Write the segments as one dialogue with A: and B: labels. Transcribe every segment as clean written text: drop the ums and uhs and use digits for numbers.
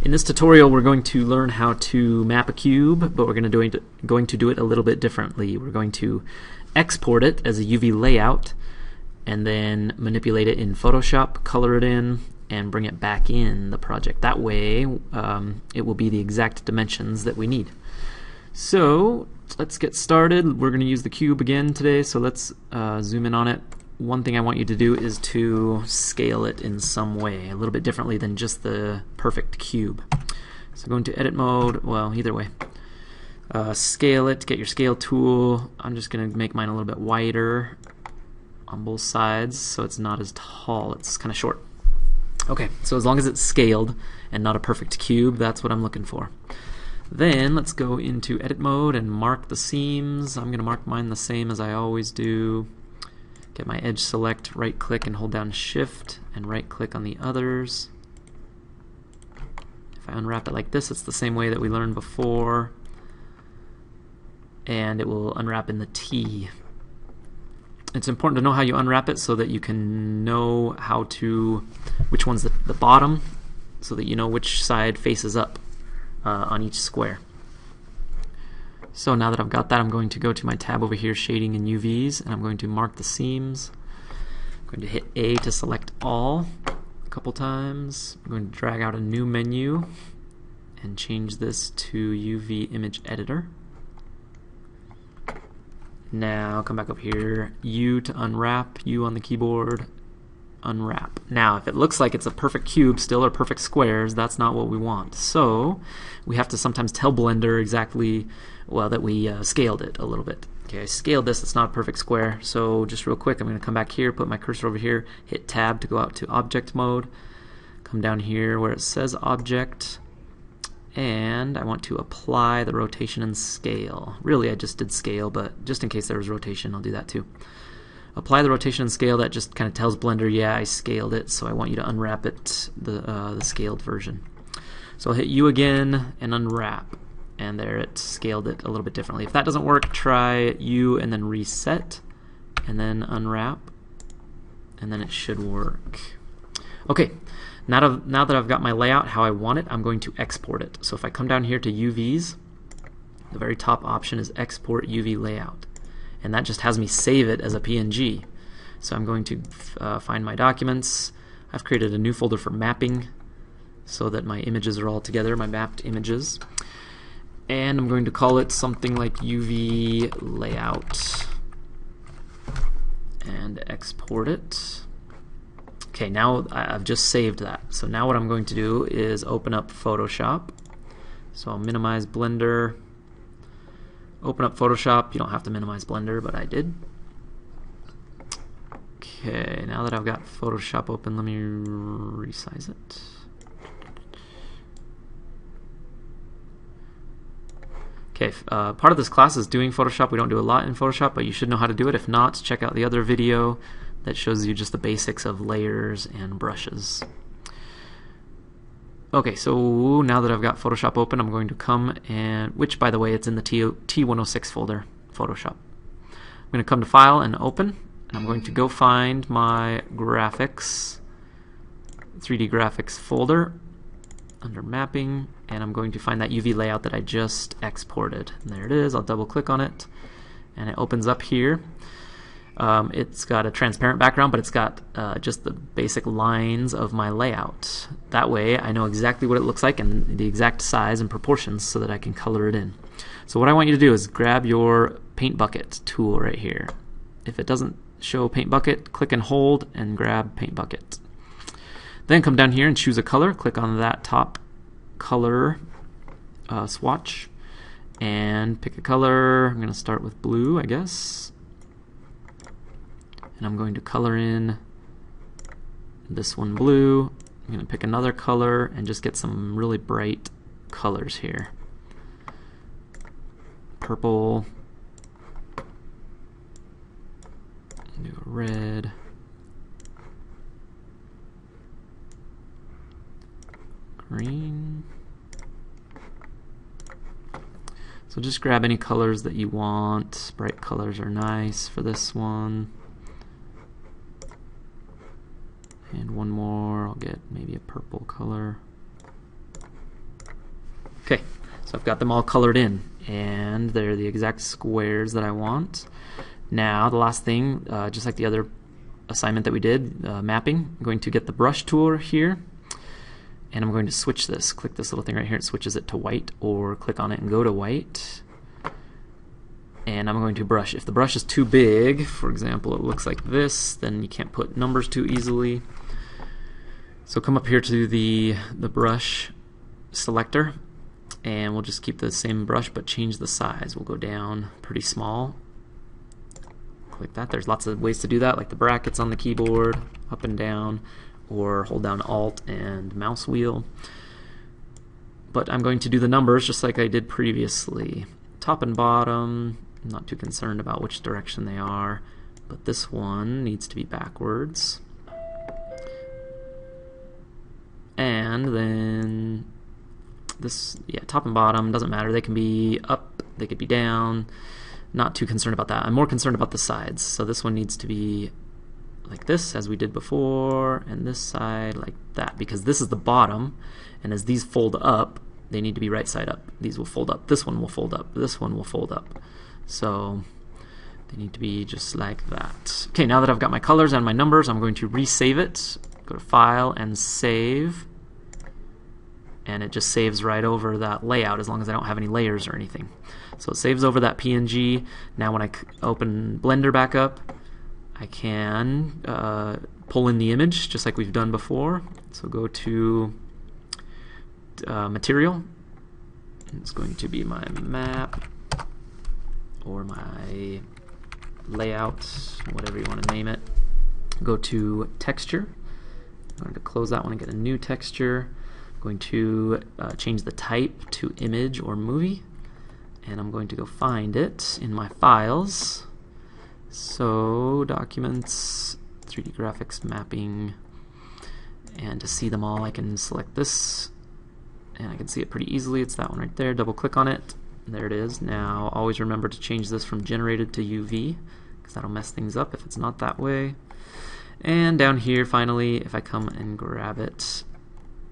A: In this tutorial, we're going to learn how to map a cube, but we're going to do it a little bit differently. We're going to export it as a UV layout and then manipulate it in Photoshop, color it in, and bring it back in the project. That way, it will be the exact dimensions that we need. So let's get started. We're going to use the cube again today, so let's zoom in on it. One thing I want you to do is to scale it in some way, a little bit differently than just the perfect cube. So go into edit mode, well, either way. Scale it, get your scale tool. I'm just going to make mine a little bit wider on both sides so it's not as tall, it's kind of short. Okay, so as long as it's scaled and not a perfect cube, that's what I'm looking for. Then let's go into edit mode and mark the seams. I'm going to mark mine the same as I always do. Get my edge select, right click and hold down shift and right click on the others. If I unwrap it like this, it's the same way that we learned before, and it will unwrap in the T. It's important to know how you unwrap it so that you can know which one's the bottom, so that you know which side faces up on each square. So now that I've got that, I'm going to go to my tab over here, Shading and UVs, and I'm going to mark the seams. I'm going to hit A to select all a couple times. I'm going to drag out a new menu and change this to UV Image Editor. Now come back up here, U to unwrap, U on the keyboard, unwrap. Now if it looks like it's a perfect cube still or perfect squares, that's not what we want. So we have to sometimes tell Blender exactly, well, that we scaled it a little bit. Okay, I scaled this, it's not a perfect square, so just real quick I'm going to come back here, put my cursor over here, hit tab to go out to object mode, come down here where it says object, and I want to apply the rotation and scale. Really I just did scale, but just in case there was rotation I'll do that too. Apply the rotation and scale. That just kind of tells Blender, yeah, I scaled it, so I want you to unwrap it, the scaled version. So I'll hit U again and unwrap, and there it scaled it a little bit differently. If that doesn't work, try U and then reset, and then unwrap, and then it should work. Okay, now that I've got my layout how I want it, I'm going to export it. So if I come down here to UVs, the very top option is Export UV Layout. And that just has me save it as a PNG. So I'm going to find my documents. I've created a new folder for mapping so that my images are all together, my mapped images. And I'm going to call it something like UV Layout and export it. Okay, now I've just saved that. So now what I'm going to do is open up Photoshop. So I'll minimize Blender. Open up Photoshop. You don't have to minimize Blender, but I did. Okay, now that I've got Photoshop open, let me resize it. Okay, part of this class is doing Photoshop. We don't do a lot in Photoshop, but you should know how to do it. If not, check out the other video that shows you just the basics of layers and brushes. Okay, so now that I've got Photoshop open, I'm going to come and, which by the way, it's in the T106 folder, Photoshop. I'm going to come to File and Open, and I'm going to go find my graphics, 3D graphics folder under Mapping, and I'm going to find that UV layout that I just exported. And there it is. I'll double click on it, and it opens up here. It's got a transparent background, but it's got just the basic lines of my layout. That way I know exactly what it looks like and the exact size and proportions so that I can color it in. So what I want you to do is grab your paint bucket tool right here. If it doesn't show paint bucket, click and hold and grab paint bucket. Then come down here and choose a color. Click on that top color swatch and pick a color. I'm going to start with blue, I guess. And I'm going to color in this one blue. I'm going to pick another color and just get some really bright colors here. Purple. Do a red. Green. So just grab any colors that you want. Bright colors are nice for this one. And one more, I'll get maybe a purple color. So I've got them all colored in, and they're the exact squares that I want. Now the last thing, just like the other assignment that we did, mapping, I'm going to get the brush tool here, and I'm going to switch this. Click this little thing right here, it switches it to white, or click on it and go to white. And I'm going to brush. If the brush is too big, for example, it looks like this, then you can't put numbers too easily. So come up here to the brush selector, and we'll just keep the same brush but change the size. We'll go down pretty small. Click that. There's lots of ways to do that, like the brackets on the keyboard, up and down, or hold down Alt and mouse wheel. But I'm going to do the numbers just like I did previously. Top and bottom, I'm not too concerned about which direction they are, but this one needs to be backwards. And then this, yeah, top and bottom, doesn't matter. They can be up, they could be down. Not too concerned about that. I'm more concerned about the sides. So this one needs to be like this, as we did before, and this side like that, because this is the bottom, and as these fold up, they need to be right side up. These will fold up. This one will fold up. This one will fold up. So they need to be just like that. Okay, now that I've got my colors and my numbers, I'm going to resave it. Go to File and Save, and it just saves right over that layout as long as I don't have any layers or anything. So it saves over that PNG. Now when I open Blender back up, I can pull in the image just like we've done before. So go to Material. It's going to be my map or my layout, whatever you want to name it. Go to Texture. I'm going to close that one and get a new texture. I'm going to change the type to image or movie, and I'm going to go find it in my files. So Documents, 3D Graphics, Mapping, and to see them all I can select this, and I can see it pretty easily. It's that one right there. Double click on it. There it is. Now always remember to change this from generated to UV, because that'll mess things up if it's not that way. And down here, finally, if I come and grab it,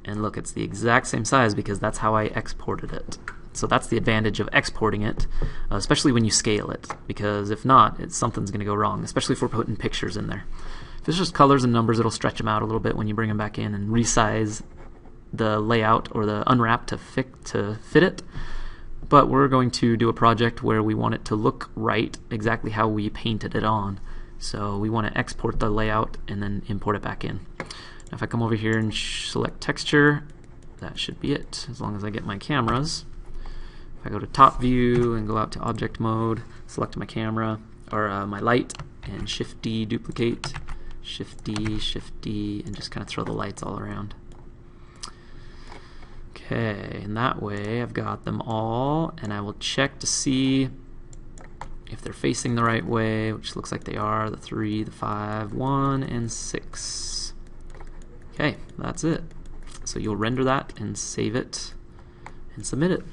A: and look, it's the exact same size because that's how I exported it. So that's the advantage of exporting it, especially when you scale it, because if not, something's going to go wrong, especially if we're putting pictures in there. If it's just colors and numbers, it'll stretch them out a little bit when you bring them back in and resize the layout or the unwrap to fit it. But we're going to do a project where we want it to look right, exactly how we painted it on. So we want to export the layout and then import it back in. Now if I come over here and select texture, that should be it, as long as I get my cameras. If I go to top view and go out to object mode, select my camera, or my light, and Shift D duplicate, Shift D, and just kind of throw the lights all around. Okay, and that way I've got them all, and I will check to see if they're facing the right way, which looks like they are, the 3, the 5, 1, and 6. Okay, that's it. So you'll render that and save it and submit it.